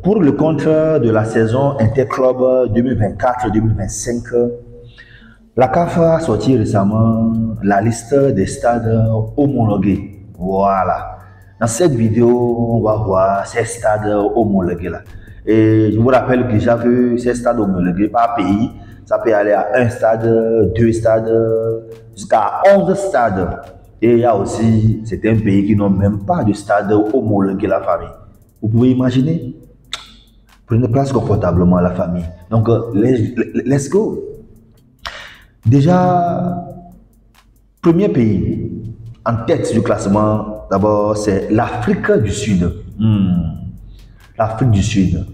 pour le compte de la saison Interclub 2024-2025, la CAF a sorti récemment la liste des stades homologués. Voilà. Dans cette vidéo, on va voir ces stades homologués là. Et je vous rappelle que j'ai vu ces stades homologués par pays. Ça peut aller à un stade, 2 stades, jusqu'à 11 stades. Et il y a aussi certains pays qui n'ont même pas de stade homologué la famille. Vous pouvez imaginer? Prenez place confortablement la famille. Donc, let's go. Déjà, premier pays en tête du classement, d'abord, c'est l'Afrique du Sud. L'Afrique du Sud.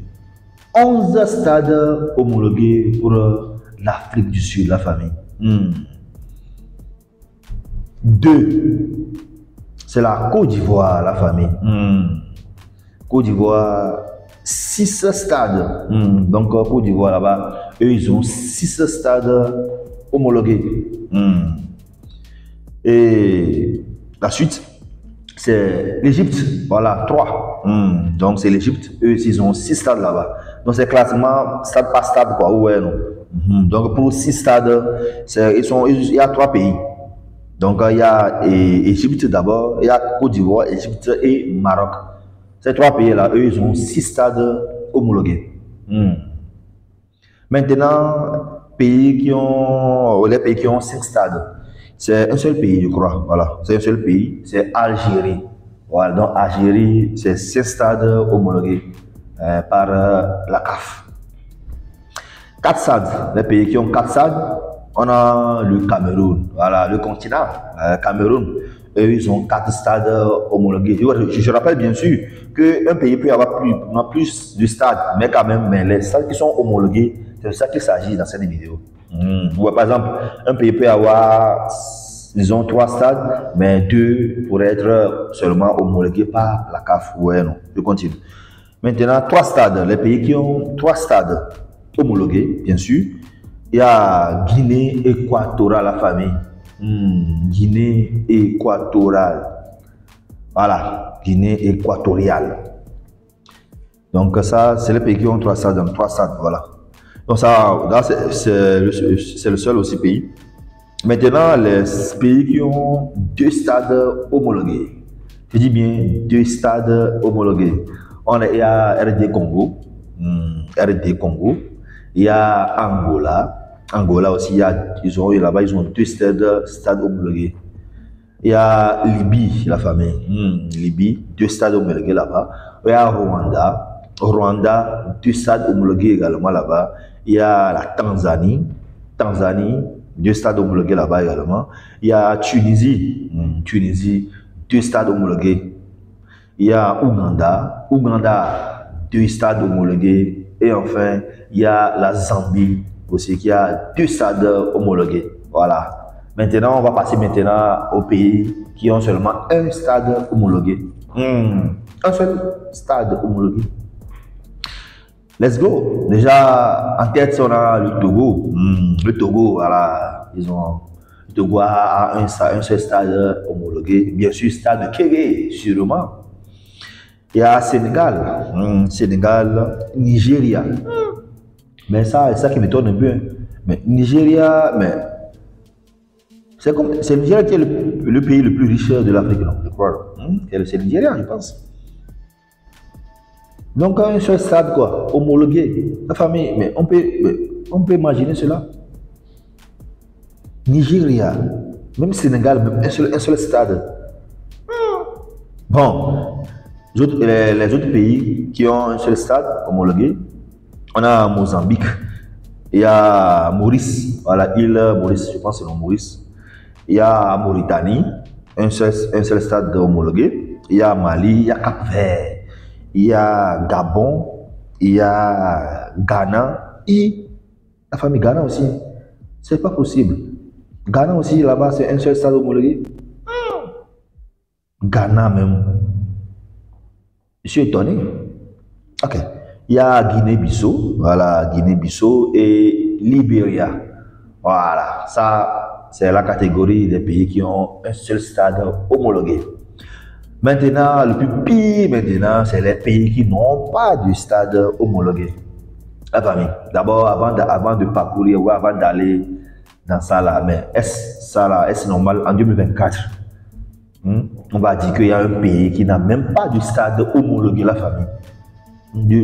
11 stades homologués pour l'Afrique du Sud, la famille. 2, c'est la Côte d'Ivoire, la famille. Côte d'Ivoire, 6 stades. Donc, Côte d'Ivoire, là-bas, eux, ils ont 6 stades homologués. Et la suite, c'est l'Égypte. Voilà, 3. Donc, c'est l'Égypte. Eux, ils ont 6 stades là-bas. Donc, c'est classement stade par stade, quoi. Ouais, non. Donc, pour 6 stades, il y a 3 pays. Donc, il y a Égypte d'abord, il y a Côte d'Ivoire, Égypte et Maroc. Ces 3 pays-là, eux, ils ont 6 stades homologués. Maintenant, les pays qui ont 5 stades, c'est un seul pays, je crois. Voilà, c'est un seul pays, c'est Algérie. Voilà, donc Algérie, c'est 5 stades homologués par la CAF. 4 stades, les pays qui ont 4 stades, on a le Cameroun, voilà, le continent, Cameroun. Eux, ils ont 4 stades homologués. Je rappelle bien sûr qu'un pays peut avoir plus de stades, mais quand même, les stades qui sont homologués, c'est de ça qu'il s'agit dans cette vidéo. Par exemple, un pays peut avoir, disons, 3 stades, mais 2 pourraient être seulement homologués par la CAF. Ouais, non, je continue. Maintenant, 3 stades, les pays qui ont 3 stades homologués, bien sûr. Il y a Guinée équatoriale, la famille. Guinée équatoriale. Voilà, Guinée équatoriale. Donc ça, c'est les pays qui ont 3 stades, 3 stades, voilà. Donc ça, là, c'est le seul aussi pays. Maintenant, les pays qui ont 2 stades homologués. Je dis bien 2 stades homologués. Il y a RD Congo. RD Congo. Il y a Angola. Angola aussi, là-bas, ils ont 2 stades homologués. Il y a Libye, la famille. Libye, 2 stades homologués là-bas. Il y a Rwanda. Rwanda, 2 stades homologués également là-bas. Il y a la Tanzanie. Tanzanie, 2 stades homologués là-bas également. Il y a Tunisie. Tunisie, 2 stades homologués. Il y a Ouganda. Ouganda, 2 stades homologués. Et enfin, il y a la Zambie aussi qui a 2 stades homologués. Voilà. Maintenant, on va passer maintenant aux pays qui ont seulement un stade homologué. Un seul stade homologué. Let's go. Déjà, en tête, on a le Togo. Le Togo, voilà. Le Togo a un seul stade homologué. Bien sûr, stade Kéré, sûrement. Il y a Sénégal. Sénégal, Nigeria. Mais c'est ça qui m'étonne un peu. Mais Nigeria, c'est le Nigeria qui est le pays le plus riche de l'Afrique, non, je crois. C'est le Nigeria, je pense. Donc, un seul stade, quoi, homologué, la famille, mais on peut imaginer cela. Nigeria, même Sénégal, même un seul stade. Bon, les autres pays qui ont un seul stade homologué, on a Mozambique, il y a Maurice, voilà, île Maurice, je pense que c'est le Maurice. Il y a Mauritanie, un seul stade homologué. Il y a Mali, il y a Cap-Vert, il y a Gabon, il y a Ghana et la famille Ghana aussi. C'est pas possible. Ghana aussi, là-bas, c'est un seul stade homologué. Ghana même. Je suis étonné. Ok. Il y a Guinée-Bissau, voilà, Guinée-Bissau et Libéria. Voilà, ça, c'est la catégorie des pays qui ont un seul stade homologué. Maintenant, le plus pire maintenant, c'est les pays qui n'ont pas de stade homologué. La famille. D'abord, avant de parcourir ou avant d'aller dans ça là, mais est-ce normal en 2024? On va dire qu'il y a un pays qui n'a même pas de stade homologué, la famille.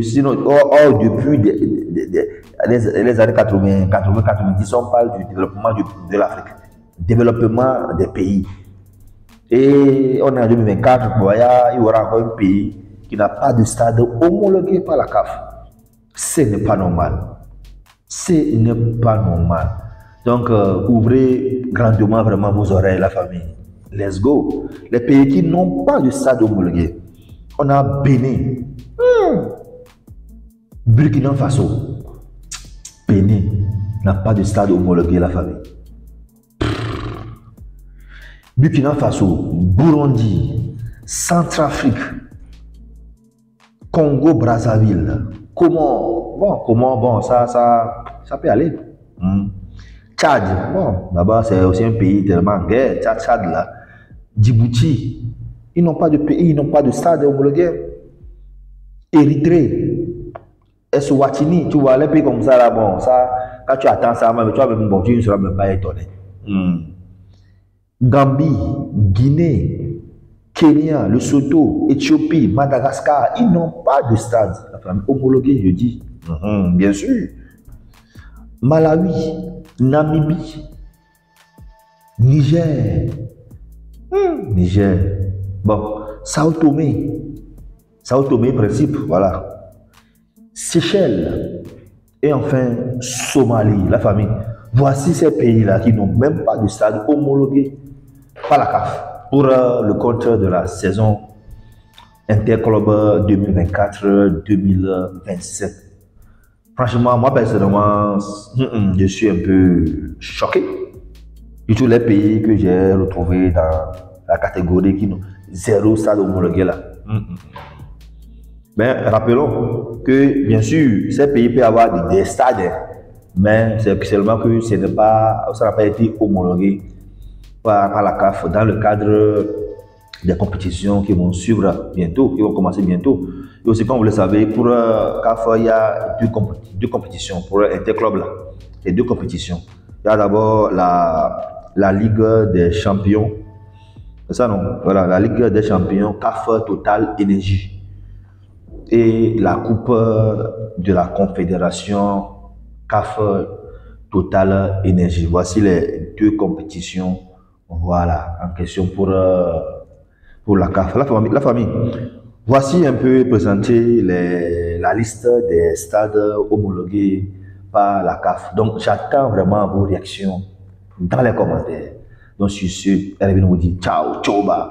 Sinon, depuis les années 80, 90, on parle du développement de l'Afrique, développement des pays. Et on est en 2024, bon, il y aura encore un pays qui n'a pas de stade homologué par la CAF. Ce n'est pas normal. Ce n'est pas normal. Donc, ouvrez grandement vraiment vos oreilles, la famille. Let's go. Les pays qui n'ont pas de stade homologué. On a Bénin. Burkina Faso. Bénin n'a pas de stade homologué, la famille. Burkina Faso, Burundi, Centrafrique, Congo, Brazzaville. Comment, ça peut aller. Tchad, bon, là-bas c'est aussi un pays tellement en guerre. Tchad là. Djibouti, ils n'ont pas de pays, ils n'ont pas de stade homologué. Érythrée, Eswatini, tu vois, les pays comme ça là, bon, ça, quand tu attends ça, mais tu vas même, bon, tu ne seras même pas étonné. Gambie, Guinée, Kenya, Lesotho, Éthiopie, Madagascar, ils n'ont pas de stade homologué, je dis. Bien sûr. Malawi, Namibie, Niger. Niger. Bon, Sao Tomé, principe, voilà. Seychelles. Et enfin, Somalie, la famille. Voici ces pays-là qui n'ont même pas de stade homologué par la CAF pour le compte de la saison Interclub 2024-2027. Franchement, moi personnellement, je suis un peu choqué de tous les pays que j'ai retrouvés dans la catégorie qui n'ont zéro stade homologué là. Mais rappelons que bien sûr, ces pays peuvent avoir des stades, mais c'est seulement que ça n'a pas été homologué par la CAF dans le cadre des compétitions qui vont suivre bientôt, qui vont commencer bientôt. Et aussi, comme vous le savez, pour CAF, il y a deux compétitions pour Interclub là. Il y a deux compétitions. Il y a d'abord la Ligue des Champions. C'est ça non? Voilà, la Ligue des Champions CAF Total Énergie. Et la Coupe de la Confédération CAF Total Énergie. Voici les deux compétitions, voilà, en question pour la CAF. La famille. Voici un peu présenté la liste des stades homologués par la CAF. Donc, j'attends vraiment vos réactions dans les commentaires. Donc, sur ce, elle vient nous dire ciao, ciao, bye.